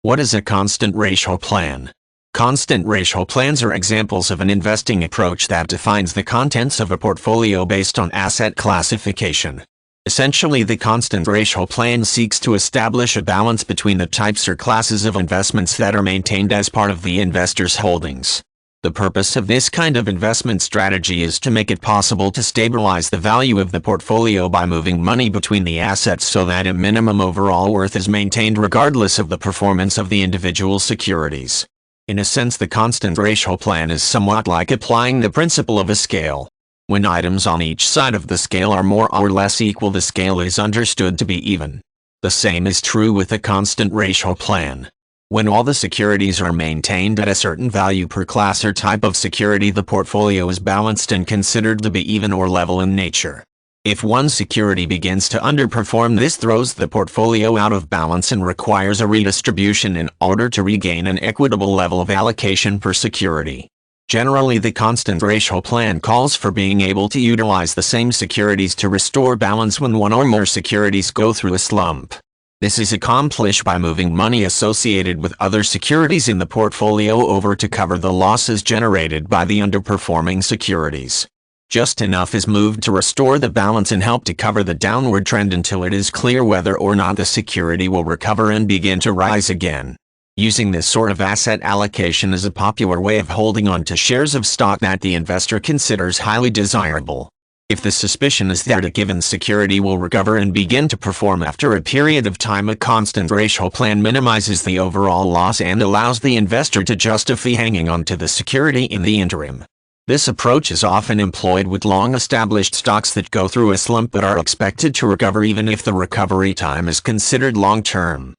What is a constant ratio plan? Constant ratio plans are examples of an investing approach that defines the contents of a portfolio based on asset classification. Essentially, the constant ratio plan seeks to establish a balance between the types or classes of investments that are maintained as part of the investor's holdings. The purpose of this kind of investment strategy is to make it possible to stabilize the value of the portfolio by moving money between the assets so that a minimum overall worth is maintained regardless of the performance of the individual securities. In a sense, the constant ratio plan is somewhat like applying the principle of a scale. When items on each side of the scale are more or less equal, the scale is understood to be even. The same is true with a constant ratio plan. When all the securities are maintained at a certain value per class or type of security, the portfolio is balanced and considered to be even or level in nature. If one security begins to underperform, this throws the portfolio out of balance and requires a redistribution in order to regain an equitable level of allocation per security. Generally, the constant ratio plan calls for being able to utilize the same securities to restore balance when one or more securities go through a slump. This is accomplished by moving money associated with other securities in the portfolio over to cover the losses generated by the underperforming securities. Just enough is moved to restore the balance and help to cover the downward trend until it is clear whether or not the security will recover and begin to rise again. Using this sort of asset allocation is a popular way of holding on to shares of stock that the investor considers highly desirable. If the suspicion is that a given security will recover and begin to perform after a period of time, a constant ratio plan minimizes the overall loss and allows the investor to justify hanging on to the security in the interim. This approach is often employed with long-established stocks that go through a slump but are expected to recover even if the recovery time is considered long-term.